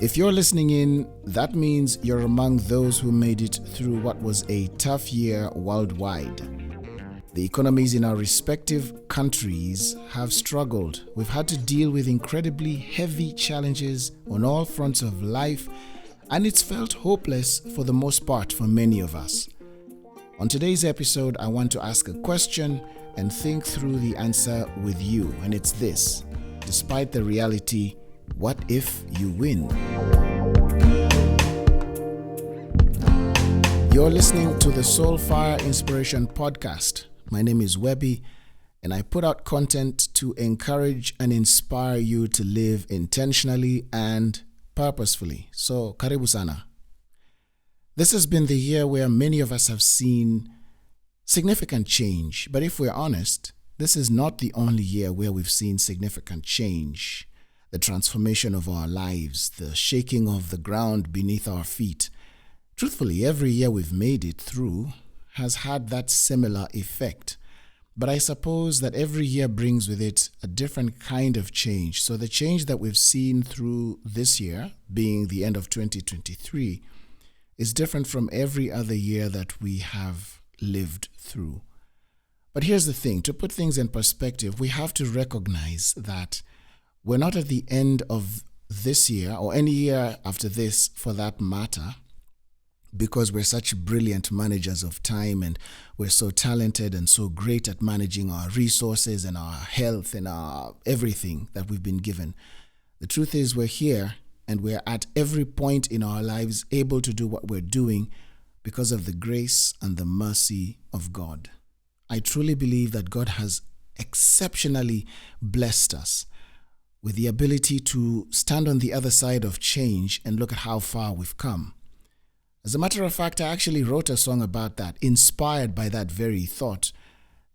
If you're listening in, that means you're among those who made it through what was a tough year worldwide. The economies in our respective countries have struggled. We've had to deal with incredibly heavy challenges on all fronts of life, and it's felt hopeless for the most part for many of us. On today's episode, I want to ask a question and think through the answer with you, and it's this: despite the reality, what if you win? You're listening to the Soul Fire Inspiration Podcast. My name is Webby, and I put out content to encourage and inspire you to live intentionally and purposefully. So, karibu sana. This has been the year where many of us have seen significant change. But if we're honest, this is not the only year where we've seen significant change. The transformation of our lives, the shaking of the ground beneath our feet. Truthfully, every year we've made it through has had that similar effect. But I suppose that every year brings with it a different kind of change. So the change that we've seen through this year, being the end of 2023, is different from every other year that we have lived through. But here's the thing: to put things in perspective, we have to recognize that we're not at the end of this year or any year after this for that matter, because we're such brilliant managers of time and we're so talented and so great at managing our resources and our health and our everything that we've been given. The truth is, we're here and we're at every point in our lives able to do what we're doing because of the grace and the mercy of God. I truly believe that God has exceptionally blessed us with the ability to stand on the other side of change and look at how far we've come. As a matter of fact, I actually wrote a song about that, inspired by that very thought.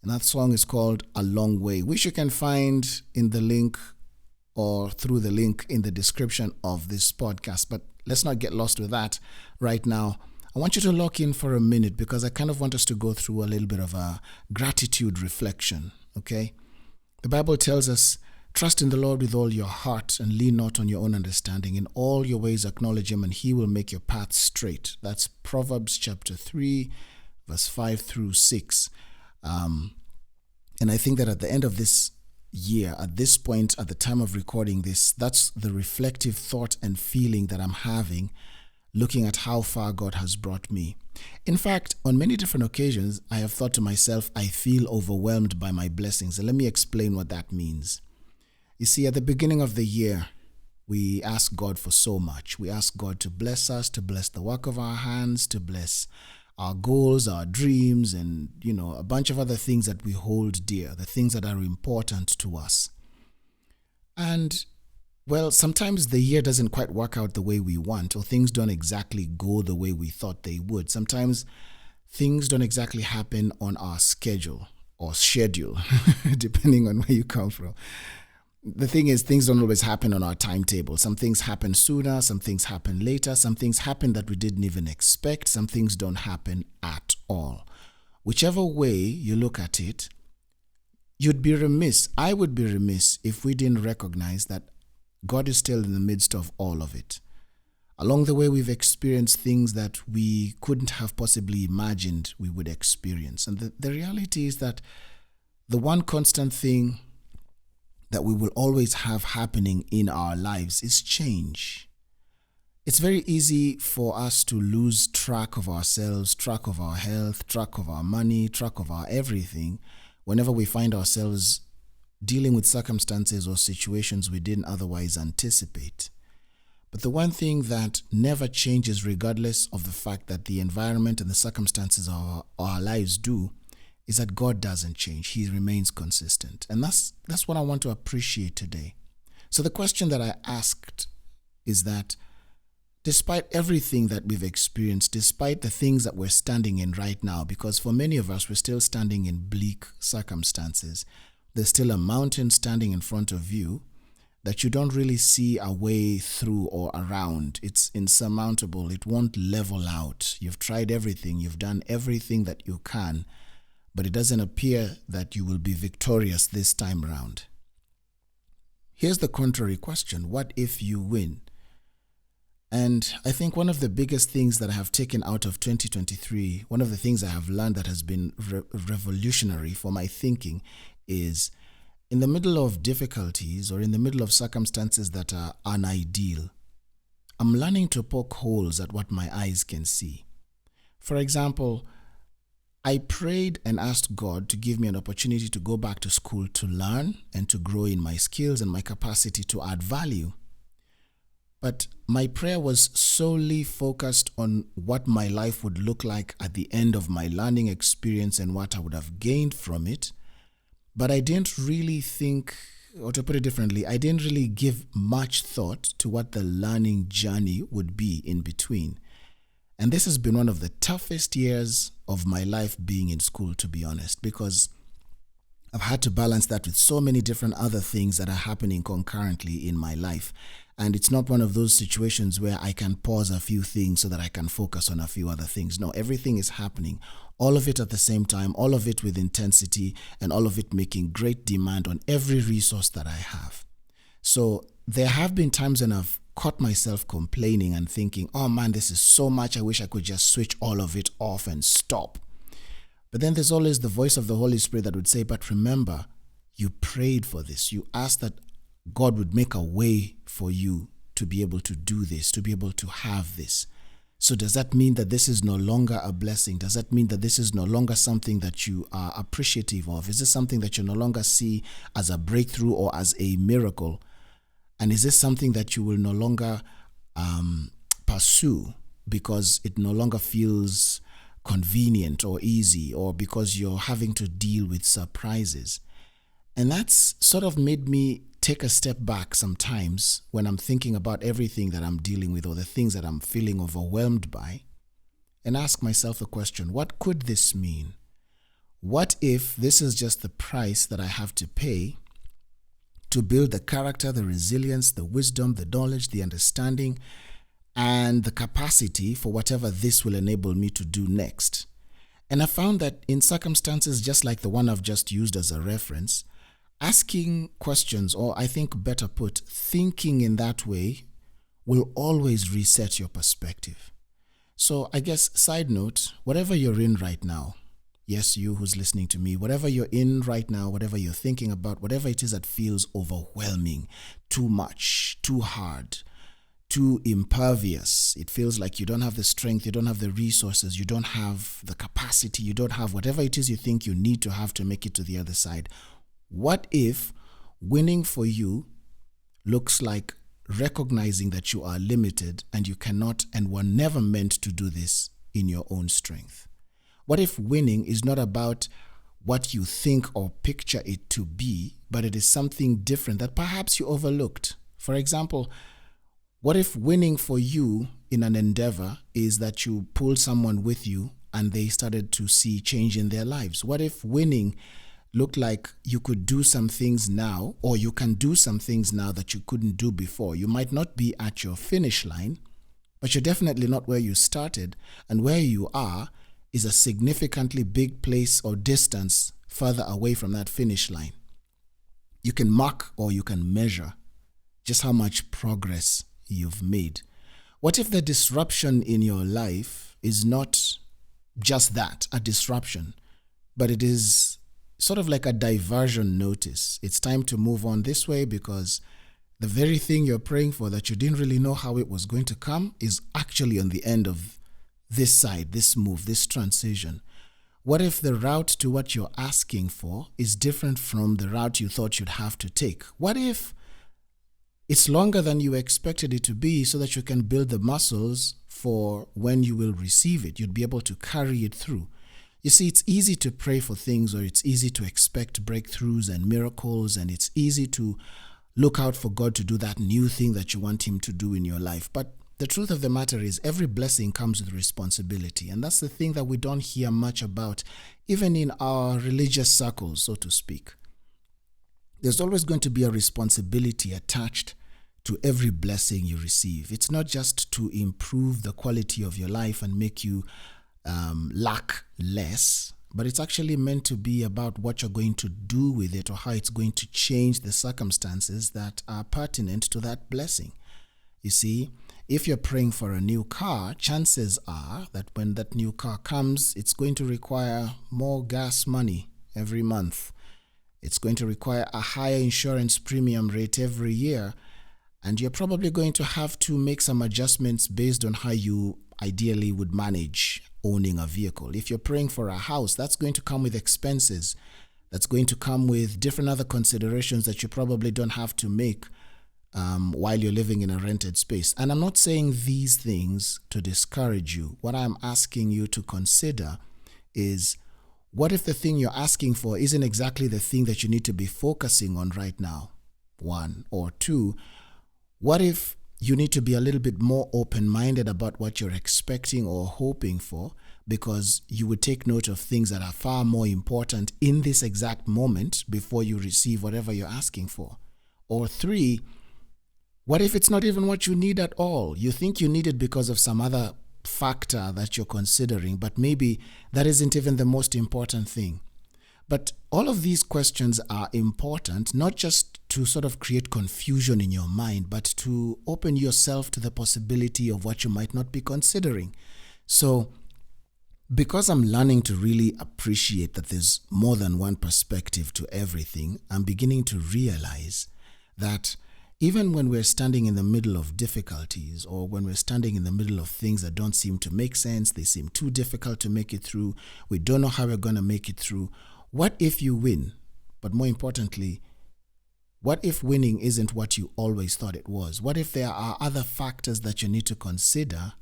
And that song is called A Long Way, which you can find in the link or through the link in the description of this podcast. But let's not get lost with that right now. I want you to lock in for a minute because I kind of want us to go through a little bit of a gratitude reflection, okay? The Bible tells us, trust in the Lord with all your heart and lean not on your own understanding. In all your ways acknowledge him and he will make your path straight. That's Proverbs chapter 3, verse 5 through 6. And I think that at the end of this year, at this point, at the time of recording this, that's the reflective thought and feeling that I'm having, looking at how far God has brought me. In fact, on many different occasions, I have thought to myself, I feel overwhelmed by my blessings. And let me explain what that means. You see, at the beginning of the year, we ask God for so much. We ask God to bless us, to bless the work of our hands, to bless our goals, our dreams, and, a bunch of other things that we hold dear, the things that are important to us. And, well, sometimes the year doesn't quite work out the way we want, or things don't exactly go the way we thought they would. Sometimes things don't exactly happen on our schedule or schedule, depending on where you come from. The thing is, things don't always happen on our timetable. Some things happen sooner, some things happen later, some things happen that we didn't even expect, some things don't happen at all. Whichever way you look at it, I would be remiss if we didn't recognize that God is still in the midst of all of it. Along the way, we've experienced things that we couldn't have possibly imagined we would experience. And the reality is that the one constant thing that we will always have happening in our lives is change. It's very easy for us to lose track of ourselves, track of our health, track of our money, track of our everything whenever we find ourselves dealing with circumstances or situations we didn't otherwise anticipate. But the one thing that never changes, regardless of the fact that the environment and the circumstances of our lives do, is that God doesn't change. He remains consistent. And that's what I want to appreciate today. So the question that I asked is that despite everything that we've experienced, despite the things that we're standing in right now, because for many of us, we're still standing in bleak circumstances, there's still a mountain standing in front of you that you don't really see a way through or around. It's insurmountable. It won't level out. You've tried everything. You've done everything that you can, but it doesn't appear that you will be victorious this time around. Here's the contrary question. What if you win? And I think one of the biggest things that I have taken out of 2023, one of the things I have learned that has been revolutionary for my thinking is in the middle of difficulties or in the middle of circumstances that are unideal, I'm learning to poke holes at what my eyes can see. For example, I prayed and asked God to give me an opportunity to go back to school to learn and to grow in my skills and my capacity to add value. But my prayer was solely focused on what my life would look like at the end of my learning experience and what I would have gained from it. But I didn't really think, or to put it differently, I didn't really give much thought to what the learning journey would be in between. And this has been one of the toughest years of my life being in school, to be honest, because I've had to balance that with so many different other things that are happening concurrently in my life. And it's not one of those situations where I can pause a few things so that I can focus on a few other things. No, everything is happening, all of it at the same time, all of it with intensity, and all of it making great demand on every resource that I have. So there have been times when I've caught myself complaining and thinking, oh man, this is so much, I wish I could just switch all of it off and stop. But then there's always the voice of the Holy Spirit that would say, but remember, you prayed for this. You asked that God would make a way for you to be able to do this, to be able to have this. So does that mean that this is no longer a blessing? Does that mean that this is no longer something that you are appreciative of? Is this something that you no longer see as a breakthrough or as a miracle? And is this something that you will no longer pursue because it no longer feels convenient or easy, or because you're having to deal with surprises? And that's sort of made me take a step back sometimes when I'm thinking about everything that I'm dealing with or the things that I'm feeling overwhelmed by, and ask myself a question: what could this mean? What if this is just the price that I have to pay to build the character, the resilience, the wisdom, the knowledge, the understanding, and the capacity for whatever this will enable me to do next? And I found that in circumstances just like the one I've just used as a reference, asking questions, or I think better put, thinking in that way, will always reset your perspective. So I guess, side note, whatever you're in right now, yes, you who's listening to me, whatever you're in right now, whatever you're thinking about, whatever it is that feels overwhelming, too much, too hard, too impervious, it feels like you don't have the strength, you don't have the resources, you don't have the capacity, you don't have whatever it is you think you need to have to make it to the other side. What if winning for you looks like recognizing that you are limited and you cannot and were never meant to do this in your own strength? What if winning is not about what you think or picture it to be, but it is something different that perhaps you overlooked? For example, what if winning for you in an endeavor is that you pull someone with you and they started to see change in their lives? What if winning looked like you could do some things now, or you can do some things now that you couldn't do before? You might not be at your finish line, but you're definitely not where you started, and where you are is a significantly big place or distance further away from that finish line. You can mark or you can measure just how much progress you've made. What if the disruption in your life is not just that, a disruption, but it is sort of like a diversion notice? It's time to move on this way because the very thing you're praying for that you didn't really know how it was going to come is actually on the end of this side, this move, this transition. What if the route to what you're asking for is different from the route you thought you'd have to take? What if it's longer than you expected it to be so that you can build the muscles for when you will receive it? You'd be able to carry it through. You see, it's easy to pray for things, or it's easy to expect breakthroughs and miracles, and it's easy to look out for God to do that new thing that you want Him to do in your life. But the truth of the matter is, every blessing comes with responsibility, and that's the thing that we don't hear much about, even in our religious circles, so to speak. There's always going to be a responsibility attached to every blessing you receive. It's not just to improve the quality of your life and make you lack less, but it's actually meant to be about what you're going to do with it, or how it's going to change the circumstances that are pertinent to that blessing. You see, If you're praying for a new car, chances are that when that new car comes, it's going to require more gas money every month. It's going to require a higher insurance premium rate every year. And you're probably going to have to make some adjustments based on how you ideally would manage owning a vehicle. If you're praying for a house, that's going to come with expenses. That's going to come with different other considerations that you probably don't have to make while you're living in a rented space. And I'm not saying these things to discourage you. What I'm asking you to consider is, what if the thing you're asking for isn't exactly the thing that you need to be focusing on right now? One. Or two, what if you need to be a little bit more open-minded about what you're expecting or hoping for, because you would take note of things that are far more important in this exact moment before you receive whatever you're asking for? Or three, what if it's not even what you need at all? You think you need it because of some other factor that you're considering, but maybe that isn't even the most important thing. But all of these questions are important, not just to sort of create confusion in your mind, but to open yourself to the possibility of what you might not be considering. So, because I'm learning to really appreciate that there's more than one perspective to everything, I'm beginning to realize that even when we're standing in the middle of difficulties, or when we're standing in the middle of things that don't seem to make sense, they seem too difficult to make it through, we don't know how we're going to make it through, what if you win? But more importantly, what if winning isn't what you always thought it was? What if there are other factors that you need to consider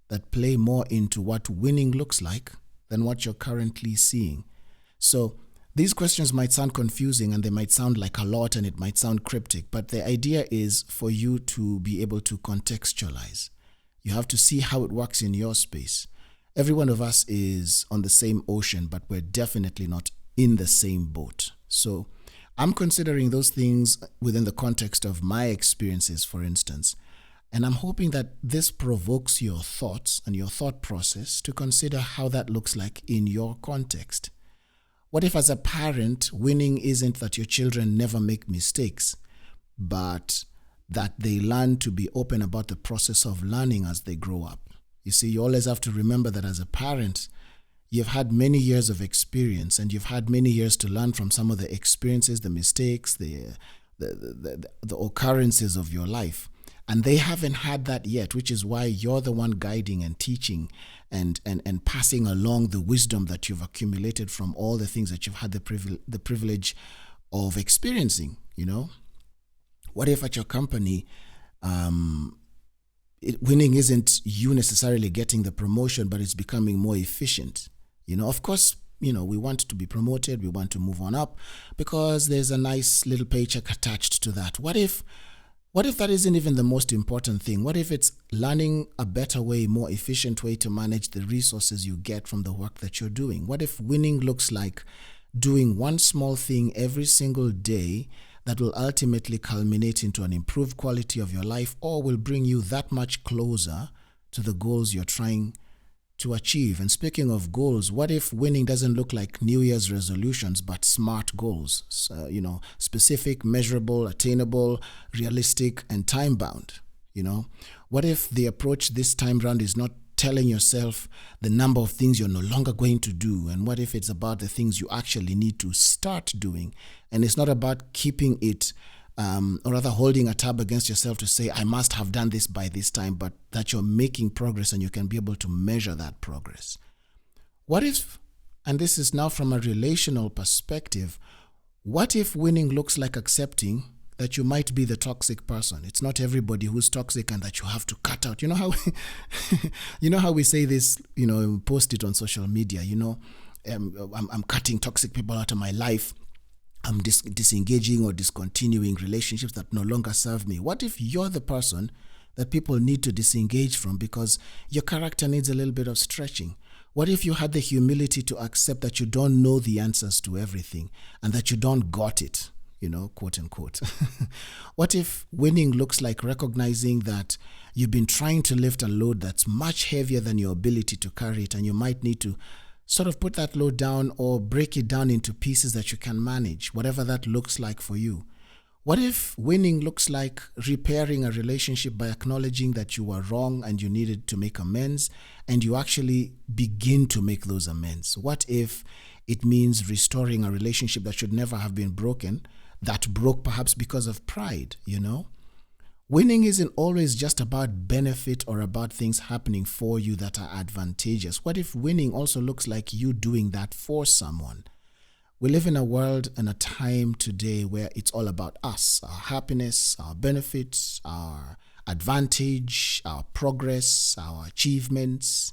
that play more into what winning looks like than what you're currently seeing? So these questions might sound confusing, and they might sound like a lot, and it might sound cryptic, but the idea is for you to be able to contextualize. You have to see how it works in your space. Every one of us is on the same ocean, but we're definitely not in the same boat. So I'm considering those things within the context of my experiences, for instance. And I'm hoping that this provokes your thoughts and your thought process to consider how that looks like in your context. What if, as a parent, winning isn't that your children never make mistakes, but that they learn to be open about the process of learning as they grow up? You see, you always have to remember that as a parent, you've had many years of experience, and you've had many years to learn from some of the experiences, the mistakes, the occurrences of your life. And they haven't had that yet, which is why you're the one guiding and teaching and passing along the wisdom that you've accumulated from all the things that you've had the privilege of experiencing, you know? What if at your company, winning isn't you necessarily getting the promotion, but it's becoming more efficient? You know, of course, we want to be promoted, we want to move on up because there's a nice little paycheck attached to that. What if that isn't even the most important thing? What if it's learning a better way, more efficient way to manage the resources you get from the work that you're doing? What if winning looks like doing one small thing every single day that will ultimately culminate into an improved quality of your life, or will bring you that much closer to the goals you're trying to achieve? And speaking of goals, what if winning doesn't look like New Year's resolutions, but SMART goals? So, specific, measurable, attainable, realistic, and time-bound. What if the approach this time round is not telling yourself the number of things you're no longer going to do? And what if it's about the things you actually need to start doing? And it's not about keeping it, or rather holding a tab against yourself to say, I must have done this by this time, but that you're making progress and you can be able to measure that progress. What if, and this is now from a relational perspective, what if winning looks like accepting that you might be the toxic person? It's not everybody who's toxic and that you have to cut out. You know how we say this, post it on social media, I'm cutting toxic people out of my life. I'm disengaging or discontinuing relationships that no longer serve me. What if you're the person that people need to disengage from because your character needs a little bit of stretching? What if you had the humility to accept that you don't know the answers to everything and that you don't got it, quote unquote? What if winning looks like recognizing that you've been trying to lift a load that's much heavier than your ability to carry it, and you might need to sort of put that load down or break it down into pieces that you can manage, whatever that looks like for you? What if winning looks like repairing a relationship by acknowledging that you were wrong and you needed to make amends, and you actually begin to make those amends? What if it means restoring a relationship that should never have been broken, that broke perhaps because of pride, Winning isn't always just about benefit or about things happening for you that are advantageous. What if winning also looks like you doing that for someone? We live in a world and a time today where it's all about us, our happiness, our benefits, our advantage, our progress, our achievements,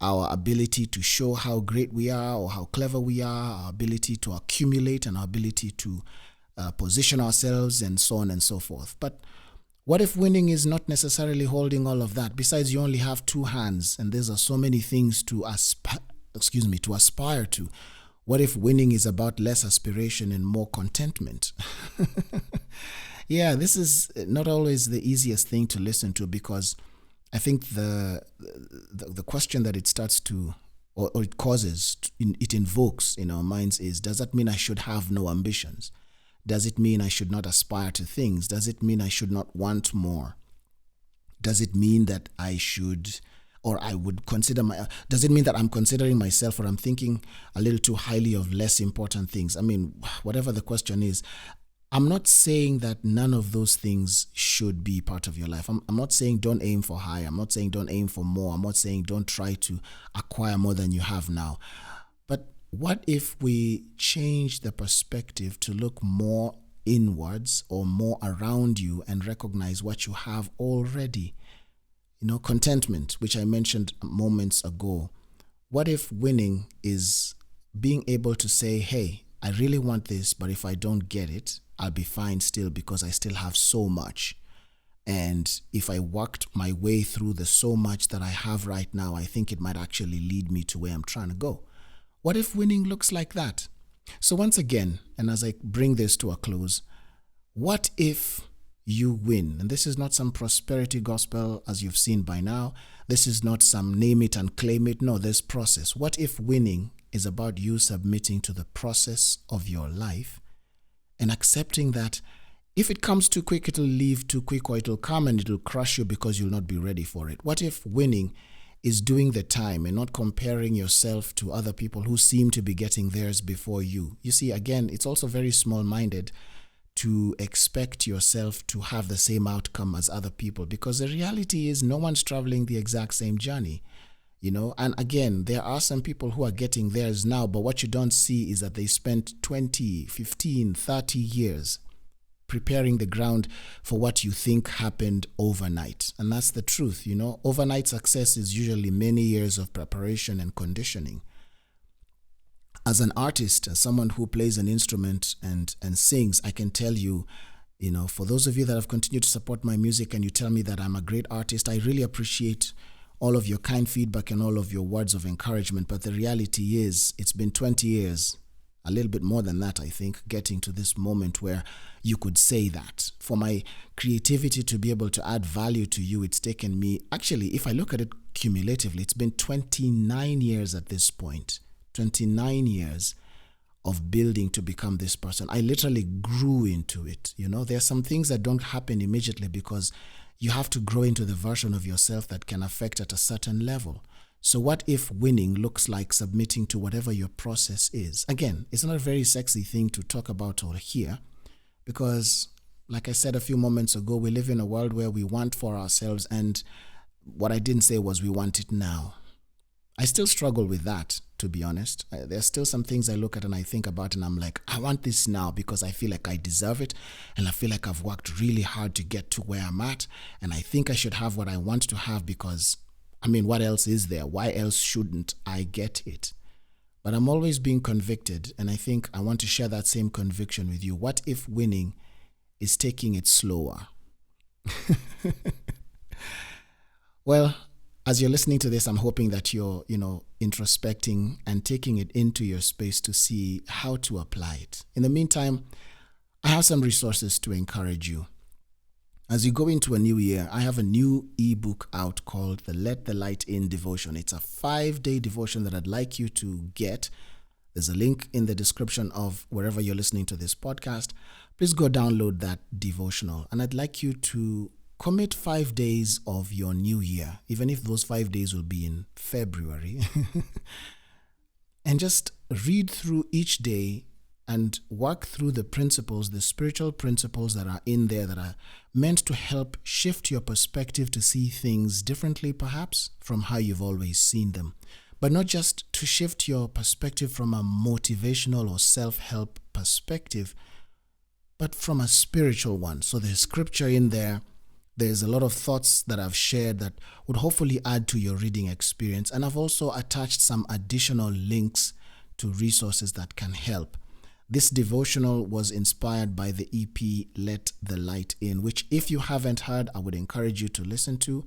our ability to show how great we are or how clever we are, our ability to accumulate and our ability to position ourselves and so on and so forth. But what if winning is not necessarily holding all of that? Besides, you only have two hands and there's so many things to aspire to. What if winning is about less aspiration and more contentment? Yeah, this is not always the easiest thing to listen to, because I think the question that it starts to, or it causes, it invokes in our minds is, does that mean I should have no ambitions? Does it mean I should not aspire to things? Does it mean I should not want more? Does it mean that I should, or I would consider does it mean that I'm considering myself, or I'm thinking a little too highly of less important things? I mean, whatever the question is, I'm not saying that none of those things should be part of your life. I'm not saying don't aim for higher. I'm not saying don't aim for more. I'm not saying don't try to acquire more than you have now. But what if we change the perspective to look more inwards or more around you and recognize what you have already? Contentment, which I mentioned moments ago. What if winning is being able to say, hey, I really want this, but if I don't get it, I'll be fine still because I still have so much. And if I worked my way through the so much that I have right now, I think it might actually lead me to where I'm trying to go. What if winning looks like that? So once again, and as I bring this to a close, what if you win? And this is not some prosperity gospel as you've seen by now. This is not some name it and claim it. No, there's process. What if winning is about you submitting to the process of your life and accepting that if it comes too quick, it'll leave too quick, or it'll come and it'll crush you because you'll not be ready for it? What if winning is doing the time and not comparing yourself to other people who seem to be getting theirs before you? You see, again, it's also very small-minded to expect yourself to have the same outcome as other people, because the reality is no one's traveling the exact same journey. And again, there are some people who are getting theirs now, but what you don't see is that they spent 20, 15, 30 years preparing the ground for what you think happened overnight. And that's the truth. Overnight success is usually many years of preparation and conditioning. As an artist, as someone who plays an instrument and sings, I can tell you, for those of you that have continued to support my music and you tell me that I'm a great artist, I really appreciate all of your kind feedback and all of your words of encouragement. But the reality is, it's been 20 years, a little bit more than that, I think, getting to this moment where you could say that. For my creativity to be able to add value to you, it's taken me, actually, if I look at it cumulatively, it's been 29 years at this point. 29 years of building to become this person. I literally grew into it. There are some things that don't happen immediately because you have to grow into the version of yourself that can affect at a certain level. So what if winning looks like submitting to whatever your process is? Again, it's not a very sexy thing to talk about or hear, because like I said a few moments ago, we live in a world where we want for ourselves, and what I didn't say was we want it now. I still struggle with that, to be honest. There's still some things I look at and I think about and I'm like, I want this now because I feel like I deserve it, and I feel like I've worked really hard to get to where I'm at, and I think I should have what I want to have because, what else is there? Why else shouldn't I get it? But I'm always being convicted, and I think I want to share that same conviction with you. What if winning is taking it slower? Well, as you're listening to this, I'm hoping that you're, introspecting and taking it into your space to see how to apply it. In the meantime, I have some resources to encourage you. As you go into a new year, I have a new ebook out called the Let the Light In devotion. It's a 5-day devotion that I'd like you to get. There's a link in the description of wherever you're listening to this podcast. Please go download that devotional. And I'd like you to commit 5 days of your new year, even if those 5 days will be in February, and just read through each day and work through the principles, the spiritual principles that are in there that are meant to help shift your perspective to see things differently, perhaps, from how you've always seen them. But not just to shift your perspective from a motivational or self-help perspective, but from a spiritual one. So there's scripture in there. There's a lot of thoughts that I've shared that would hopefully add to your reading experience. And I've also attached some additional links to resources that can help. This devotional was inspired by the EP Let the Light In, which if you haven't heard, I would encourage you to listen to.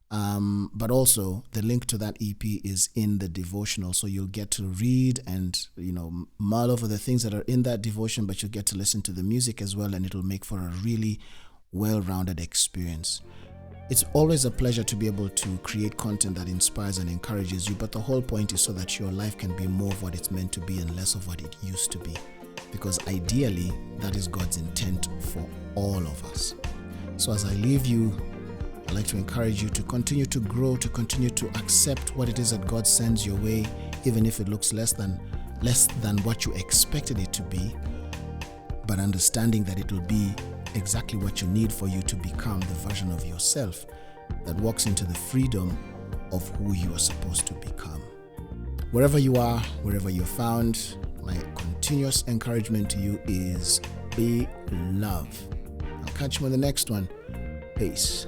But also the link to that EP is in the devotional. So you'll get to read and, mull over the things that are in that devotion, but you'll get to listen to the music as well, and it'll make for a really well-rounded experience. It's always a pleasure to be able to create content that inspires and encourages you, but the whole point is so that your life can be more of what it's meant to be and less of what it used to be. Because ideally, that is God's intent for all of us. So as I leave you, I'd like to encourage you to continue to grow, to continue to accept what it is that God sends your way, even if it looks less than what you expected it to be, but understanding that it will be exactly what you need for you to become the version of yourself that walks into the freedom of who you are supposed to become. Wherever you are, wherever you're found, my continuous encouragement to you is be love. I'll catch you on the next one. Peace.